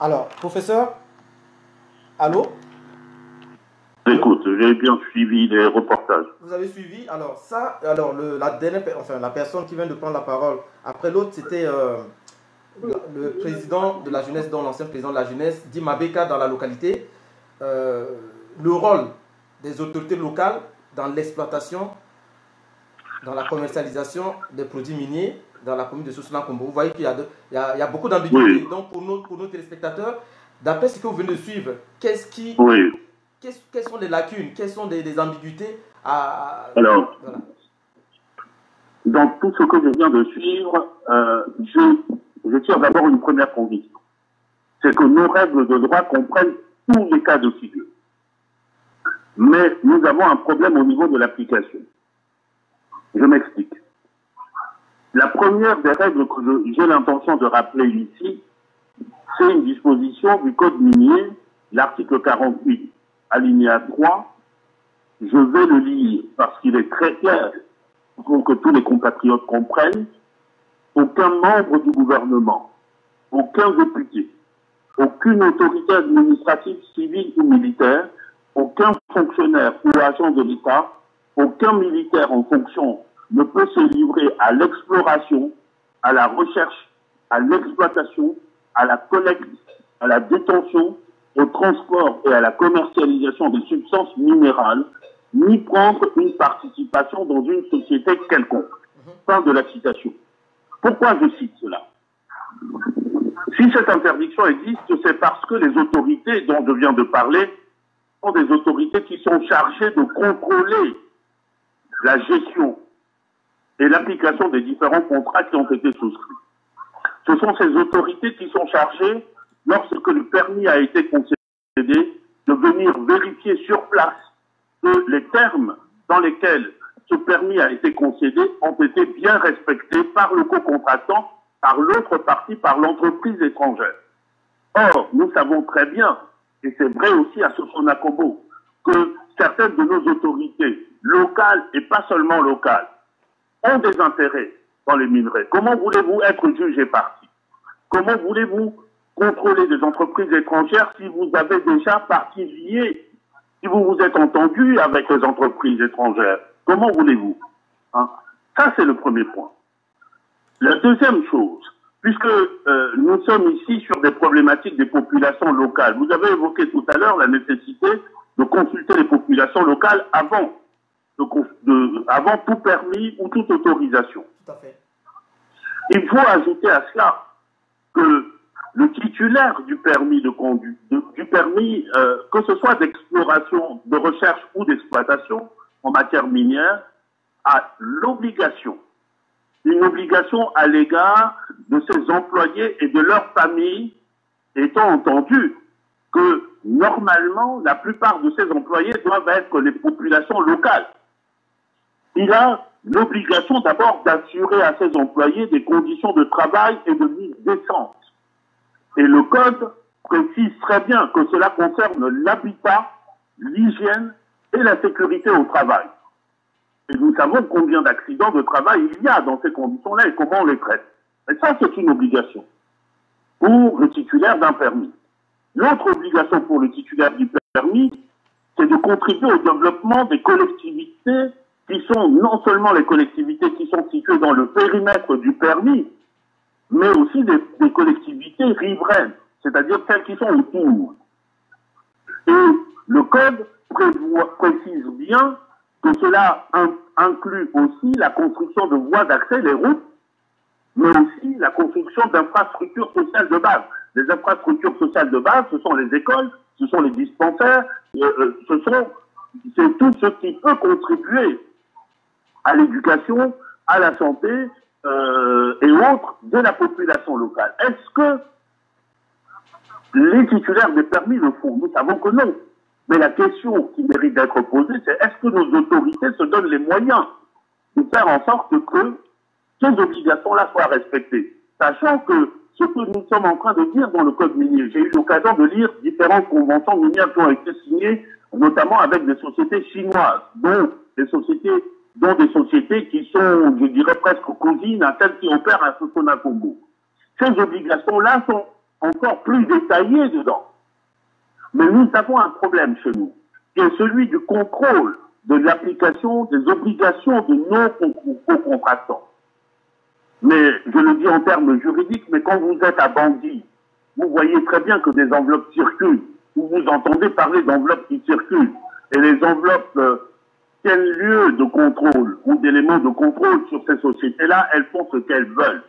Alors, professeur, allô? Écoute, j'ai bien suivi les reportages. Vous avez suivi? Alors, ça, alors la dernière, enfin, la personne qui vient de prendre la parole après l'autre, c'était le président de la jeunesse, dont l'ancien président de la jeunesse, dit Mabeka dans la localité. Euh, le rôle des autorités locales dans l'exploitation, dans la commercialisation des produits miniers dans la commune de Soussouna-Kombo. Vous voyez qu'il y a, il y a beaucoup d'ambiguïté. Oui, Donc, pour nos téléspectateurs, d'après ce que vous venez de suivre, oui. quelles sont les lacunes, quelles sont des ambiguïtés Alors, voilà. dans tout ce que je viens de suivre, je tire d'abord une première conviction. C'est que nos règles de droit comprennent tous les cas de figure. Mais nous avons un problème au niveau de l'application. Je m'explique. La première des règles que j'ai l'intention de rappeler ici, c'est une disposition du Code minier, l'article 48, alinéa 3. Je vais le lire parce qu'il est très clair pour que tous les compatriotes comprennent. Aucun membre du gouvernement, aucun député, aucune autorité administrative, civile ou militaire, aucun fonctionnaire ou agent de l'État, aucun militaire en fonction ne peut se livrer à l'exploration, à la recherche, à l'exploitation, à la collecte, à la détention, au transport et à la commercialisation des substances minérales, ni prendre une participation dans une société quelconque. Fin de la citation. Pourquoi je cite cela? Si cette interdiction existe, c'est parce que les autorités dont je viens de parler sont des autorités qui sont chargées de contrôler la gestion et l'application des différents contrats qui ont été souscrits. Ce sont ces autorités qui sont chargées, lorsque le permis a été concédé, de venir vérifier sur place que les termes dans lesquels ce permis a été concédé ont été bien respectés par le co-contractant, par l'autre partie, par l'entreprise étrangère. Or, nous savons très bien, et c'est vrai aussi à Soussouna-Kombo, que certaines de nos autorités, locales et pas seulement locales, ont des intérêts dans les minerais. Comment voulez-vous être juge et parti? Comment voulez-vous contrôler des entreprises étrangères si vous avez déjà partie liée, si vous vous êtes entendu avec les entreprises étrangères? Comment voulez-vous? Ça, c'est le premier point. La deuxième chose, puisque nous sommes ici sur des problématiques des populations locales, vous avez évoqué tout à l'heure la nécessité de consulter les populations locales avant tout permis ou toute autorisation. Tout à fait. Il faut ajouter à cela que le titulaire du permis de conduite, que ce soit d'exploration, de recherche ou d'exploitation en matière minière, a l'obligation, une obligation à l'égard de ses employés et de leurs familles, étant entendu que normalement, la plupart de ces employés doivent être les populations locales. Il a l'obligation d'abord d'assurer à ses employés des conditions de travail et de vie décentes. Et le Code précise très bien que cela concerne l'habitat, l'hygiène et la sécurité au travail. Et nous savons combien d'accidents de travail il y a dans ces conditions-là et comment on les traite. Et ça, c'est une obligation pour le titulaire d'un permis. L'autre obligation pour le titulaire du permis, c'est de contribuer au développement des collectivités qui sont non seulement les collectivités qui sont situées dans le périmètre du permis, mais aussi des collectivités riveraines, c'est-à-dire celles qui sont autour. Et le Code précise bien que cela inclut aussi la construction de voies d'accès, les routes, mais aussi la construction d'infrastructures sociales de base. Les infrastructures sociales de base, ce sont les écoles, ce sont les dispensaires, c'est tout ce qui peut contribuer à l'éducation, à la santé et autres de la population locale. Est-ce que les titulaires des permis le font? Nous savons que non. Mais la question qui mérite d'être posée, c'est est-ce que nos autorités se donnent les moyens de faire en sorte que ces obligations-là soient respectées? Sachant que ce que nous sommes en train de dire dans le Code minier, j'ai eu l'occasion de lire différentes conventions minières qui ont été signées, notamment avec des sociétés chinoises, dont des sociétés qui sont, je dirais, presque cousines à celles qui opèrent à Soussouna-Kombo. Ces obligations-là sont encore plus détaillé dedans. Mais nous avons un problème chez nous, qui est celui du contrôle de l'application des obligations de nos co-contractants. Mais je le dis en termes juridiques, mais quand vous êtes à Bangui, vous voyez très bien que des enveloppes circulent, ou vous entendez parler d'enveloppes qui circulent, et les enveloppes tiennent lieu de contrôle ou d'éléments de contrôle sur ces sociétés-là, elles font ce qu'elles veulent.